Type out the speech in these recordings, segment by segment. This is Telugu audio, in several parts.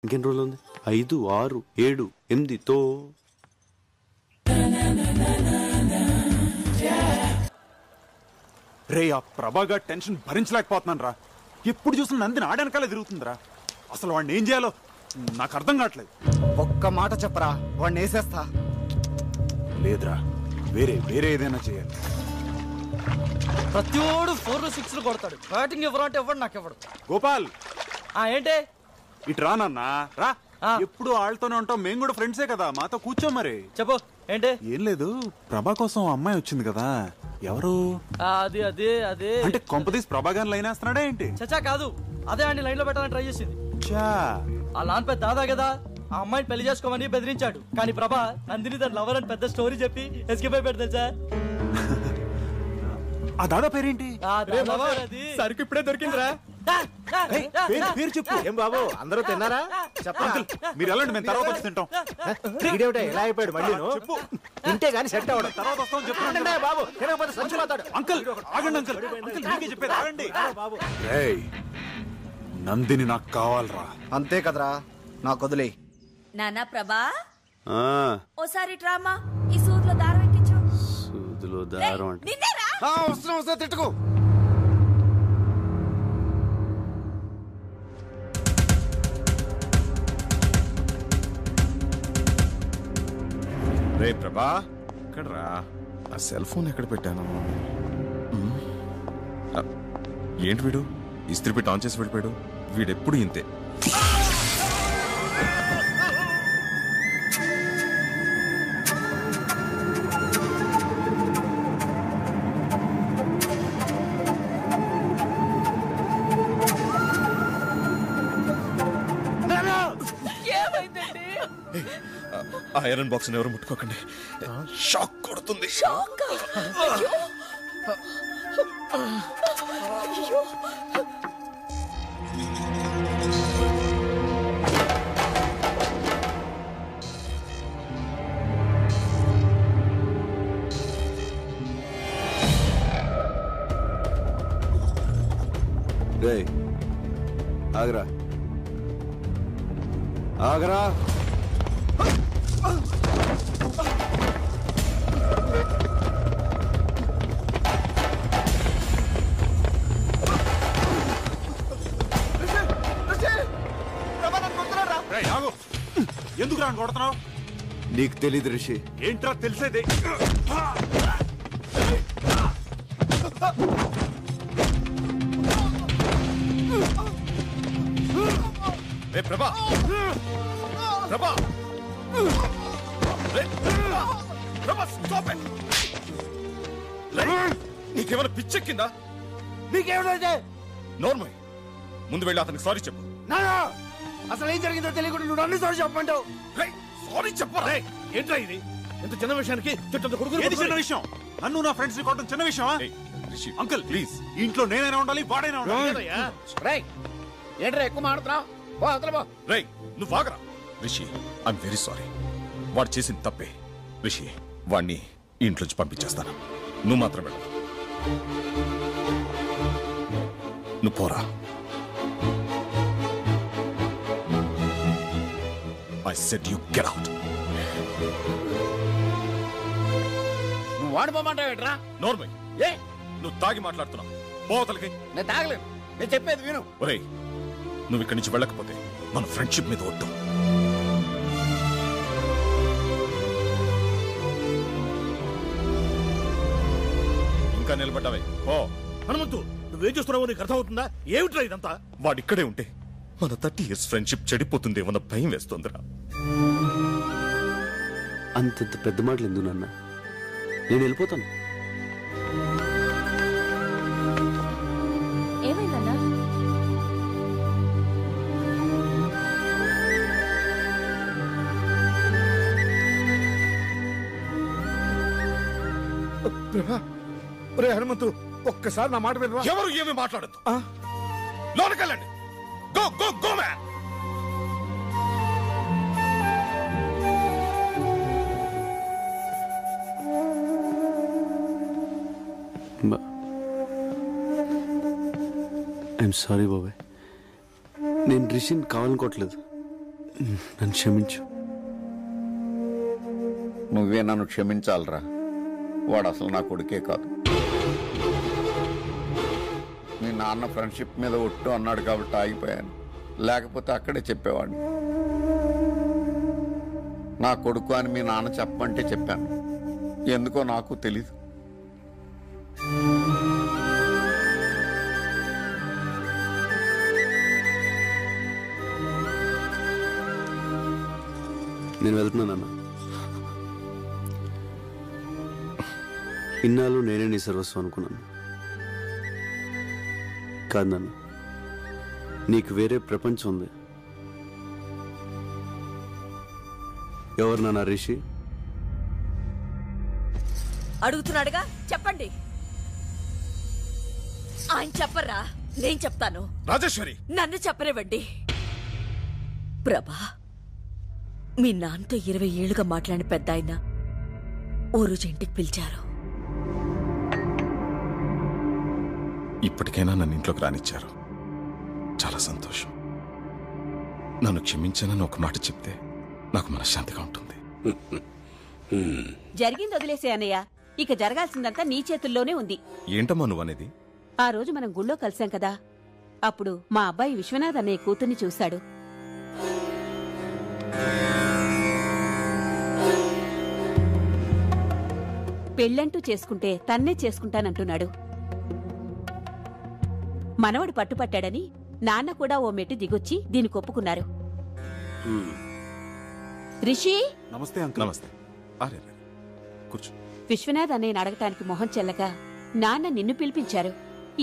ఇంకెన్ని రోజులు ఉంది? 5, 6, 7, 8తో రే ఆ ప్రభాగా టెన్షన్ భరించలేకపోతున్నాను రా. ఎప్పుడు చూసిన నందిని ఆడనకాలే తిరుగుతుందిరా. అసలు వాడిని ఏం చేయాలో నాకు అర్థం కావట్లేదు. ఒక్క మాట చెప్పరా, వాడిని వేసేస్తా. లేదురా, వేరే ఏదైనా చేయాలి. ప్రతివాడు 4 6 కొడతాడు. బ్యాటింగ్ ఎవరంటే ఎవడు నాకు ఎవడు. గోపాల్ ఏంటి ఇటు రా నాన్న రా. ఎప్పుడు వాళ్ళతోనే ఉంటాం, మేము కూడా ఫ్రెండ్సే కదా, మాతో కూర్చో. మరి చెప్పు ఏంటి? ఏం లేదు, ప్రభా కోసం అమ్మాయి వచ్చింది కదా. ఎవరు? అది అదే అదే అంటే కొంపదీస్ ప్రభాగాని లైన్ వేస్తున్నాడా ఏంటి? చచ్చా కాదు, అదే అండి లైన్ లో పెట్టాలని ట్రై చేసింది. ఆ లాన్ పెద్ద దాదా కదా, ఆ అమ్మాయిని పెళ్లి చేసుకోమని బెదిరించాడు. కానీ ప్రభా నందిని తన లవర్ అని పెద్ద స్టోరీ చెప్పి ఎస్కేప్ అయిపోయాడు తెలుసా. ఆ దాదా పేరేంటి? సరికి ఇప్పుడే దొరికిందిరా. పేరు చెప్పు. ఏం బాబు అందరూ తిన్నారా? అంకుల్ మీరు వెళ్ళండి, మేము తర్వాత వచ్చి తింటాం. ఎలా అయిపోయాడు మళ్ళీ? చెప్పు. ఇంటే గాని సెట్ అవ్వడం. తర్వాత వస్తామని చెప్పండి బాబు, తినకపోతే చచ్చిపోతాడు. అంకుల్ ఆగండి. అంకుల్ మీకే చెప్పేది ఆగండి. నందిని నాకు కావాలరా. అంతే కదరా, నాకు వదిలే. నానా ప్రభా, ఓసారి డ్రామా ఈ సూదిలో దారం ఎక్కించు. సూదిలో దారం అంటే వస్తున్నా తిట్టుకో. రే ప్రభా, ఎక్కడరా? ఆ సెల్ ఫోన్ ఎక్కడ పెట్టాను? ఏంటి వీడు ఇస్త్రీ పెట్టి ఆన్ చేసి వెళ్ళిపోయాడు? వీడెప్పుడు ఇంతే. ఆ ఐరన్ బాక్స్ ఎవరు ముట్టుకోకండి, షాక్ కొడుతుంది. ఆగరా ఆగరా. ఎందుకు రాని కొడుతున్నావు? నీకు తెలీదు రిషి. ఏంట్రా తెలిసేది? ప్రభా ప్రభా నీకేమైనా పిచ్చెక్కిందా? నీకేమిటైతే నోర్మల్, ముందు వెళ్ళి అతనికి సారీ చెప్పు. అసలు ఏం జరిగిందో తెలియకుండా నువ్వు అన్ని సారీ చెప్పమంటావు. సారీ చెప్పరా? ఏంట్రా ఇది? ఇంత చిన్న విషయానికి ఏది చిన్న విషయం? నన్ను నా ఫ్రెండ్స్ ని కొట్టడం చిన్న విషయమా? అంకుల్ ప్లీజ్, ఇంట్లో నేనైనా ఉండాలి, వాడైనా ఉండాలి. ఏంట్రా ఎక్కువ మాడుతున్నావు? రేయ్ నువ్వు ఆగరా. Rishi, I'm very sorry. వాడు చేసిన తప్పే. రిషి, వాడిని ఇంట్లోంచి పంపించేస్తాను. నువ్వు మాత్రం వెళ్ళు. నువ్వు పోరా. I said you get out. నువ్వు వాడిపోమంటావేట్రా? నోర్మల్, ఏ నువ్వు తాగి మాట్లాడుతున్నావు. పోతలకి. నేను తాగలేను, నేను చెప్పేది విను. ఒరేయ్, నువ్వు ఇక్కడి నుంచి వెళ్ళకపోతే మన ఫ్రెండ్షిప్ మీద ఒట్టు. ఇంకా నిలబడ్డావే ఓ హనుమంతు, నువ్వేం చేస్తున్నావో నీకు అర్థమవుతుందా? ఏమిట్రా ఇదంతా? వాడిక్కడే ఉంటే మన 30 years ఫ్రెండ్షిప్ చెడిపోతుందేమన్న భయం వేస్తుందిరా. అంతంత పెద్ద మాటలు ఎందుకు నాన్న? నేను వెళ్ళిపోతాను. ఏమైందన్నా? రే హనుమంతు, ఒక్కసారి నా మాట వినరా? ఎవరు ఏమి మాట్లాడద్దు. లోనకెళ్ళండి. Go go go man. I'm sorry బాబాయ్, నేను రిషిని కావాలనుకోవట్లేదు. నన్ను క్షమించు. నువ్వే నన్ను క్షమించాలరా. వాడు అసలు నా కొడుకే కాదు. మీ నాన్న ఫ్రెండ్షిప్ మీద ఒట్టు అన్నాడు కాబట్టి ఆగిపోయాను. లేకపోతే అక్కడే చెప్పేవాడిని. నా కొడుకు అని మీ నాన్న చెప్పమంటే చెప్పాను. ఎందుకో నాకు తెలీదు. నేను వెళ్తున్నానన్న. ఇన్నాళ్ళు నేనే నీ సర్వస్వం అనుకున్నాను. కాదు నాన్న, నీకు వేరే ప్రపంచం ఉంది. ఎవరు నాన్న రిషి? అడుగుతున్నాడుగా, చెప్పండి. ఆయన చెప్పరా, నేను చెప్తాను. రాజేశ్వరి, నన్ను చెప్పనివ్వండి. ప్రభా, మీ నాన్నతో 20 ఏళ్లుగా మాట్లాడిన పెద్ద ఆయన ఓ రోజు ఇంటికి పిలిచారు. ఇప్పటికైనా నన్ను ఇంట్లోకి రానిచ్చారు. చాలా సంతోషం. నన్ను క్షమించానని ఒక మాట చెప్తే నాకు మనశ్శాంతిగా ఉంటుంది. జరిగింది వదిలేసే అన్నయ్య. ఇక జరగాల్సిందంతా నీ చేతుల్లోనే ఉంది. ఏంటమ్మా నువ్వు అనేది? ఆ రోజు మనం గుళ్ళో కలిసాం కదా, అప్పుడు మా అబ్బాయి విశ్వనాథ్ అన్నయ్య కూతుర్ని చూశాడు. పెళ్ళంటూ చేసుకుంటే తన్నే చేసుకుంటానంటున్నాడు. మనవడు పట్టుపట్టాడని నాన్న కూడా ఓ మెట్టు దిగొచ్చి దీనికి ఒప్పుకున్నారు. రిషి, నమస్తే అంకుల్. నమస్తే. అరే కూర్చో. విశ్వనాథ్ అన్నయ్యని అడగటానికి మొహం చెల్లక నాన్న నిన్ను పిలిపించారు.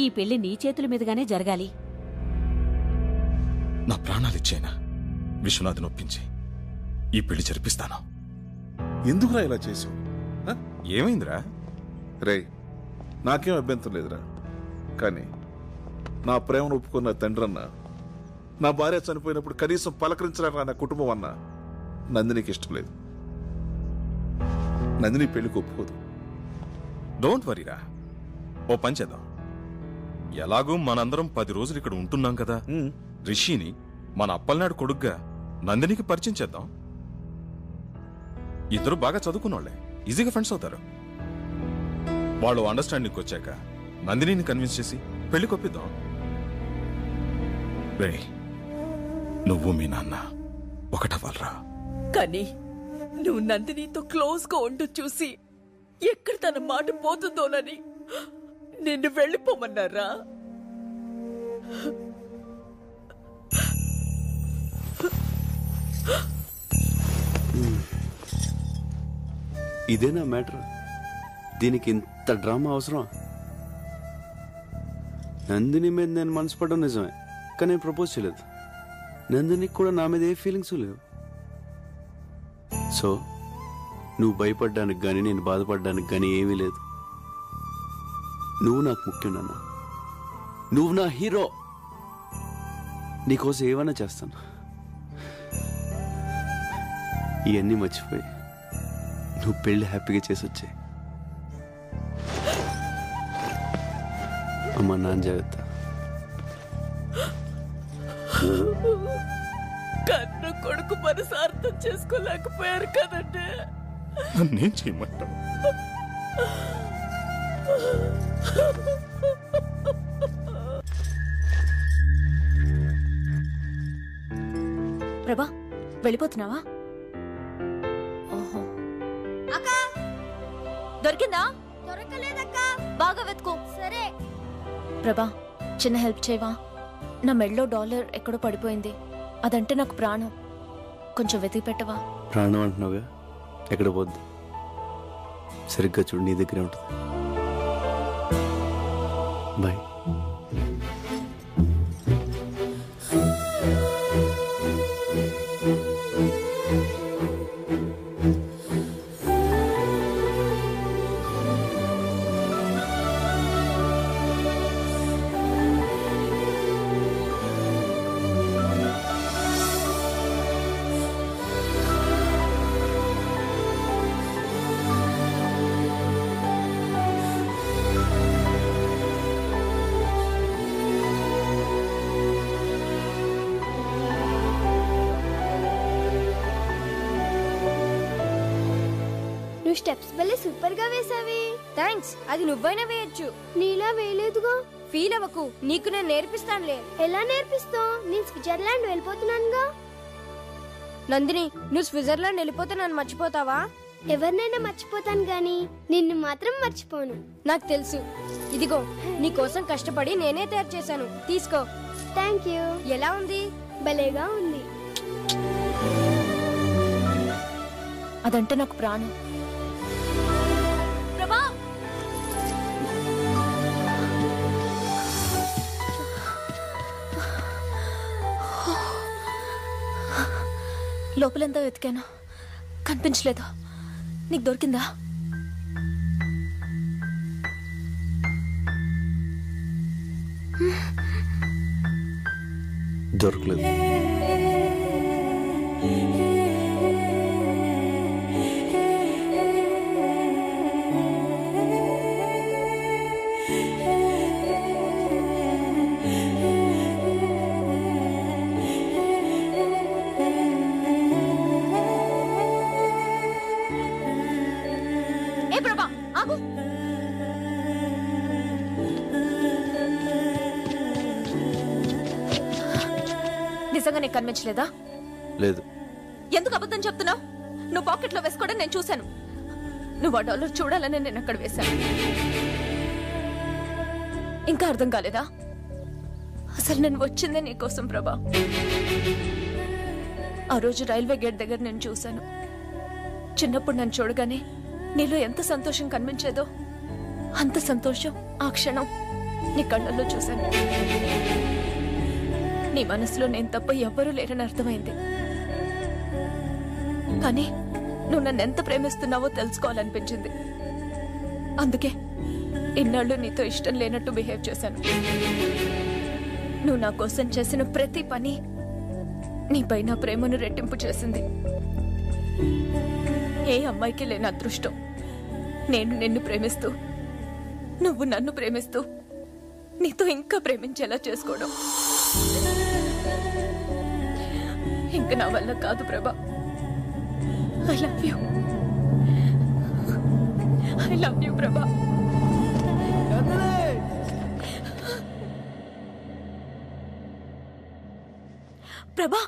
ఈ పెళ్లి నీ చేతుల మీదుగానే జరగాలి. నా ప్రాణాలిచ్చేనా విశ్వనాథ్ని ఒప్పించి ఈ పెళ్లి జరిపిస్తాను. ఎందుకురా ఇలా చేసావు? ఏమైందిరా? రే, నాకేం అభ్యంతరం లేదురా. కానీ నా ప్రేమను ఒప్పుకున్న తండ్రన్న, నా భార్య చనిపోయినప్పుడు కనీసం పలకరించలేక నా కుటుంబం అన్న నందినికి ఇష్టం లేదు. నందిని పెళ్లికి ఒప్పుకోదు. డోంట్ వరీరా, ఓ పని చేద్దాం. ఎలాగూ మనందరం 10 రోజులు ఇక్కడ ఉంటున్నాం కదా, రిషిని మన అప్పలనాడు కొడుగ్గా నందినికి పరిచయం చేద్దాం. ఇద్దరు బాగా చదువుకున్నోళ్లే, ఈజీగా ఫ్రెండ్స్ అవుతారు. వాళ్ళు అండర్స్టాండింగ్కి వచ్చాక నందినిని కన్విన్స్ చేసి పెళ్లి కొప్పిద్దాం. రే, నువ్వు మీ నాన్న ఒకటవ్వాలరా. కానీ నువ్వు నందినితో క్లోజ్ గా ఉంటూ చూసి ఎక్కడ తన మాట పోతుందోనని నిన్ను వెళ్ళిపోమన్నారా? ఇదేనా మ్యాటర్? దీనికి ఇంత డ్రామా అవసరం? నందిని మీద నేను మనసు పడడం నిజమే, కానీ నేను ప్రపోజ్ చేయలేదు. నందినికి కూడా నా మీద ఏ ఫీలింగ్స్ లేవు. సో నువ్వు భయపడ్డానికి కానీ నేను బాధపడడానికి కానీ ఏమీ లేదు. నువ్వు నాకు ముఖ్యం నాన్న. నువ్వు నా హీరో. నీకోసం ఏమైనా చేస్తాను. ఇవన్నీ మర్చిపోయి నువ్వు పెళ్లి హ్యాపీగా చేసి వచ్చాయి. అమ్మా, నాన్న జాగ్రత్త. కన్ను కొడుకు మనసు అర్థం చేసుకోలేకపోయారు కదండి. నన్నేం చేయమంటావు? ప్రభా, వెళ్ళిపోతున్నావా? ఓహో, అక్క దొరికిందా? దొరకలేదక్క. బాగా వెతుకో. సరే. ప్రభా, చిన్న హెల్ప్ చేయవా? నా మెడలో $1 ఎక్కడో పడిపోయింది. అదంటే నాకు ప్రాణం. కొంచెం వెతికి పెట్టవా? ప్రాణం అంటున్నావుగా, ఎక్కడ పోద్ది? సరిగ్గా చూడు, నీ దగ్గరే ఉంటుంది. బాయ్. నువ్వు స్టెప్స్ భలే సూపర్ గా వేసావి. థ్యాంక్స్. అది నువ్వైనా వేయొచ్చు. నీలా వేయలేదుగా. ఫీల్ అవ్వకు, నీకు నేను నేర్పిస్తానులే. ఎలా నేర్పిస్తావు? నేను స్విట్జర్లాండ్ వెళ్ళిపోతున్నానుగా. నందిని, నువ్వు స్విట్జర్లాండ్ వెళ్ళిపోతే నన్ను మర్చిపోతావా? ఎవరినైనా మర్చిపోతాను గాని నిన్ను మాత్రం మర్చిపోను. నాకు తెలుసు. ఇదిగో నీ కోసం కష్టపడి నేనే తయారు చేశాను, తీసుకో. Thank you. ఎలా ఉంది? భలేగా ఉంది. అదంటే నాకు ప్రాణం. ప్రభా, లోపలంతా వెతికాను, కనిపించలేదు. నీకు దొరికిందా? దొరకలేదు. ఏ ప్రభా, ఆగు. నిజంగా నీకు కనిపించలేదా? లేదు. ఎందుకు అబద్ధం చెప్తున్నావు? నువ్వు పాకెట్లో వేసుకోవడం నేను చూశాను. నువ్వు ఆ డాలర్ చూడాలని నేను అక్కడ వేశాను. ఇంకా అర్థం కాలేదా? అసలు నేను వచ్చిందే నీకోసం ప్రభా. ఆ రోజు రైల్వే గేట్ దగ్గర నేను చూశాను. చిన్నప్పుడు నన్ను చూడగానే నీలో ఎంత సంతోషం కనిపించేదో అంత సంతోషం ఆ క్షణం నీ కళ్ళల్లో చూశాను. నీ మనసులో నేను తప్ప ఎవ్వరూ లేరని అర్థమైంది. కానీ నువ్వు నన్ను ఎంత ప్రేమిస్తున్నావో తెలుసుకోవాలనిపించింది. అందుకే ఇన్నాళ్ళు నీతో ఇష్టం లేనట్టు బిహేవ్ చేశాను. నువ్వు నా కోసం చేసిన ప్రతి పని నీపై నా ప్రేమను రెట్టింపు చేసింది. ఏ అమ్మాయికి లేని అదృష్టం నేను నిన్ను ప్రేమిస్తూ నువ్వు నన్ను ప్రేమిస్తూ నీతో ఇంకా ప్రేమించేలా చేసుకోవడం. ఇంక నా వల్ల కాదు ప్రభా. I love you. I love you ప్రభా. ప్రభా,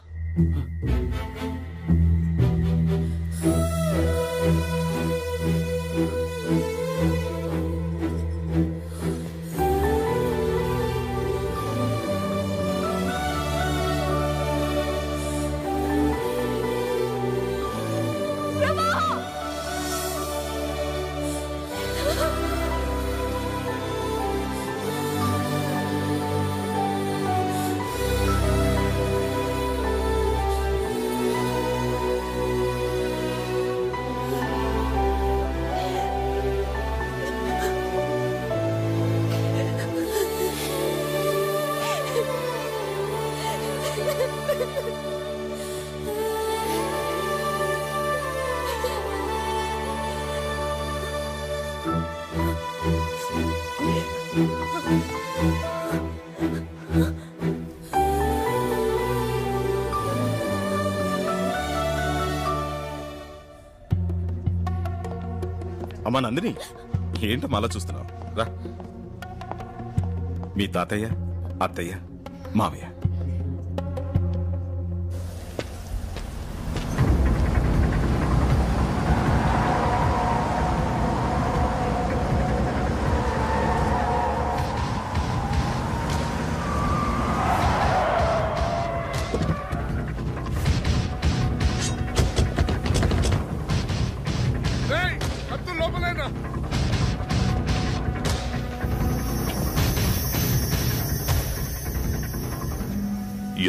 అమ్మా నందిని, ఏంటమ్మా అలా చూస్తున్నావు? రా. మీ తాతయ్య, అత్తయ్య, మావయ్య.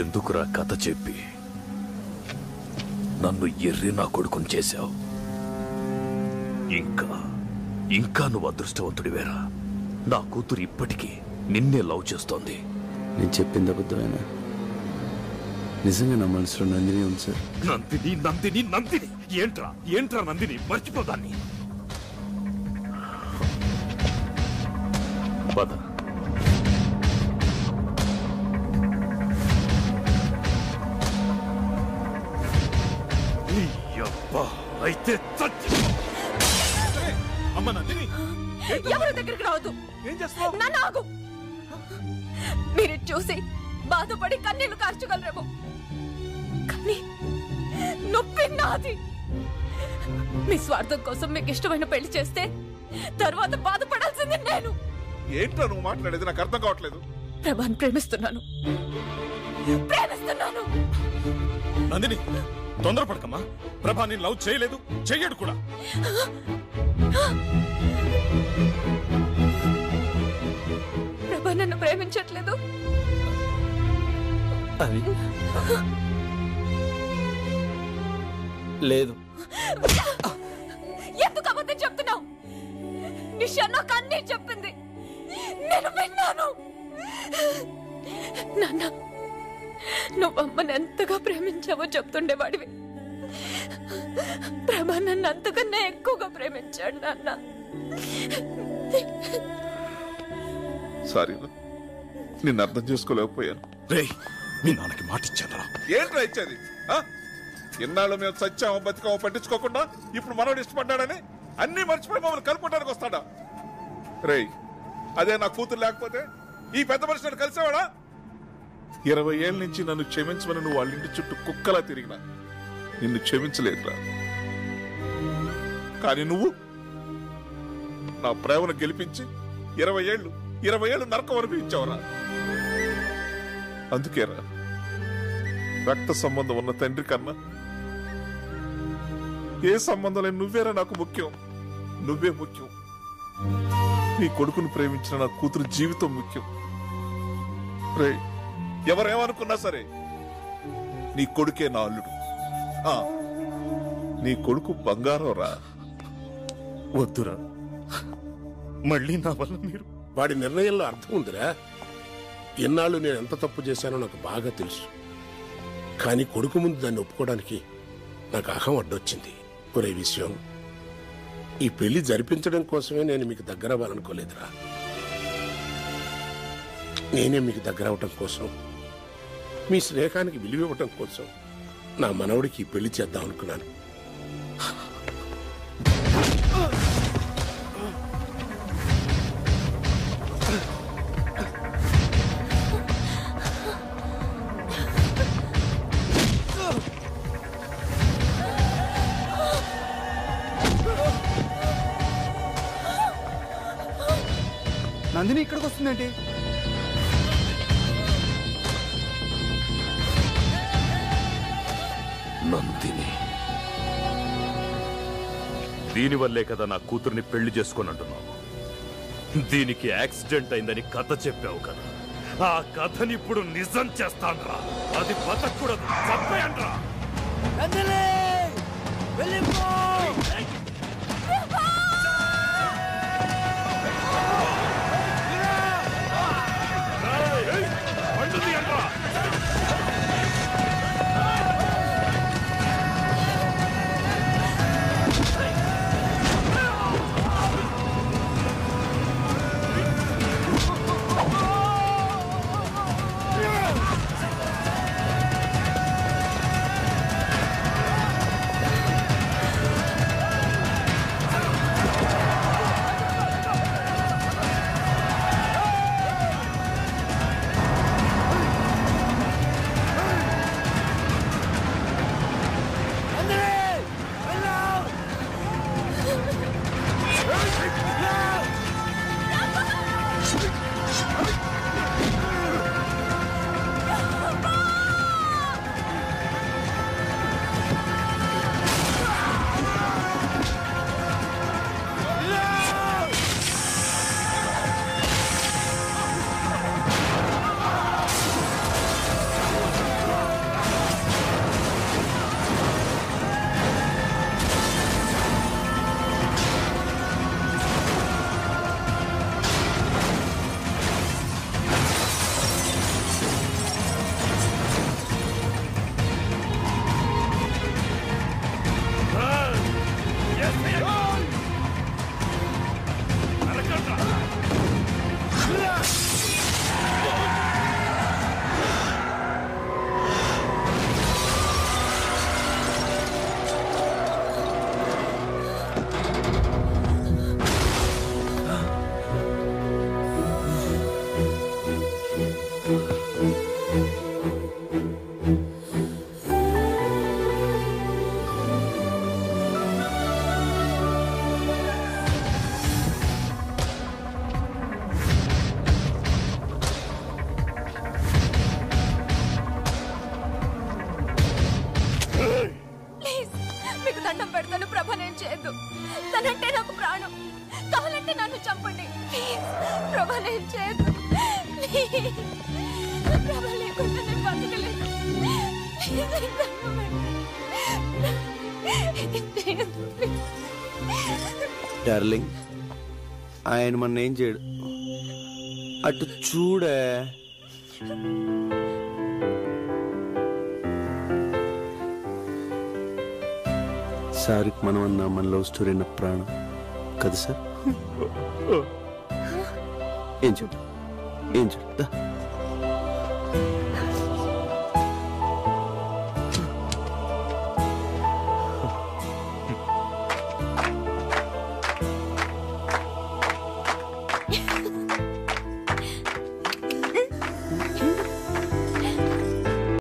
ఎందుకురా కథ చెప్పి నన్ను ఎర్రి నా కొడుకుని చేశావు? ఇంకా నువ్వు అదృష్టవంతుడివేరా. నా కూతురు ఇప్పటికీ నిన్నే లవ్ చేస్తోంది. నేను చెప్పింది అబద్ధమేనా? నిజంగా నా మనసులో నందిని ఉంది సార్. నందిని నందిని నందిని ఏంట్రా నందిని, మర్చిపోదాన్ని. పద. అయితే అమ్మ నందిని ఎవరి దగ్గరికి రావద్దు. ఏం చేస్తున్నావు? నన్ను ఆగు. మీరు చూసి బాధపడి కన్నీళ్లు కార్చగలరేమో, కానీ నొప్పి నాది. మీ స్వార్థం కోసం మీకు ఇష్టమైన పెళ్లి చేస్తే తర్వాత బాధపడాల్సింది నేను. ఏంటో నువ్వు మాట్లాడేది నాకు అర్థం కావట్లేదు. ప్రభాని ప్రేమిస్తున్నాను. నందిని తొందరపడకమ్మా. ప్రభా నేను లవ్ చేయలేదు, చెయ్యడు కూడా. ప్రభా నన్ను ప్రేమించట్లేదు. అది లేదు. ఎందుకు అబద్ధం చెప్తున్నావు? నిషా నాకు అన్నీ చెప్పింది, నేను విన్నాను. నాన్న, నువ్వు అమ్మని ఎంతగా ప్రేమించావో చెప్తుండేవాడివి. ప్రభా నన్ను అంతకన్నా ఎక్కువగా ప్రేమించాడు నాన్న. సారీ, నిన్ను అర్థం చేసుకోలేకపోయాను. రేయ్, మీ నాన్నకి మాట ఇచ్చాను. ఏంట్రా ఇచ్చేది? ఇన్నాళ్ళు మేము సత్యామో బతికామో పట్టించుకోకుండా ఇప్పుడు మనోడు ఇష్టపడ్డాడని అన్ని మర్చిపోయి మమ్మల్ని కలుపుకోవడానికి వస్తాడా? రేయ్, అదే నా కూతురు లేకపోతే ఈ పెద్ద మనిషిని కలిసేవాడా? 20 ఏళ్ళ నుంచి నన్ను క్షమించమని నువ్వు వాళ్ళ ఇంటి చుట్టూ కుక్కలా తిరిగినా నిన్ను క్షమించలేదురా. కానీ నువ్వు నా ప్రేమను గెలిపించి 20 ఏళ్ళు నరకం అనిపించావురా. అందుకేరా రక్త సంబంధం ఉన్న తండ్రి కన్నా ఏ సంబంధం లేని నువ్వేరా నాకు ముఖ్యం. నువ్వే ముఖ్యం. నీ కొడుకును ప్రేమించిన నా కూతురు జీవితం ముఖ్యం. రే, ఎవరేమనుకున్నా సరే నీ కొడుకే నా అల్లుడు. నీ కొడుకు బంగారం రా. వద్దురా, మళ్ళీ నా వల్ల మీరు. వాడి నిర్ణయంలో అర్థం ఉందిరా. ఎన్నాళ్ళు నేను ఎంత తప్పు చేశానో నాకు బాగా తెలుసు. కానీ కొడుకు ముందు దాన్ని ఒప్పుకోవడానికి నాకు అహం అడ్డొచ్చింది. ఒరే విషయం, ఈ పెళ్లి జరిపించడం కోసమే నేను మీకు దగ్గర అవ్వాలనుకోలేదురా. నేనే మీకు దగ్గర అవటం కోసం, మీ స్నేహానికి విలువివ్వటం కోసం నా మనవడికి ఈ పెళ్లి చేద్దాం అనుకున్నాను. నందిని ఇక్కడికి వస్తుందేంటి? నందిని, దీనివల్లే కదా నా కూతుర్ని పెళ్లి చేసుకొని అంటున్నావు. దీనికి యాక్సిడెంట్ అయిందని కథ చెప్పావు కదా, ఆ కథని ఇప్పుడు నిజం చేస్తాన్రా. అది బతకూడదు, చంపేయండ్రా. కాళ్ళకు దండం పెడతాను. ప్రభ నేను చేయొద్దు. తనంటే నాకు ప్రాణం. కావాలంటే నన్ను చంపండి. ప్రభ నేను చేయొద్దు. ప్రభ లేకుండా నేను బతకలేను. డార్లింగ్, ఆయన మన ఏం చేయడు. అటు చూడే. సార్కి మనం అన్న మన లవ్ స్టోరీ అన్న ప్రాణం కదా సార్? ఏం చెప్పు, ఏం చెప్పు.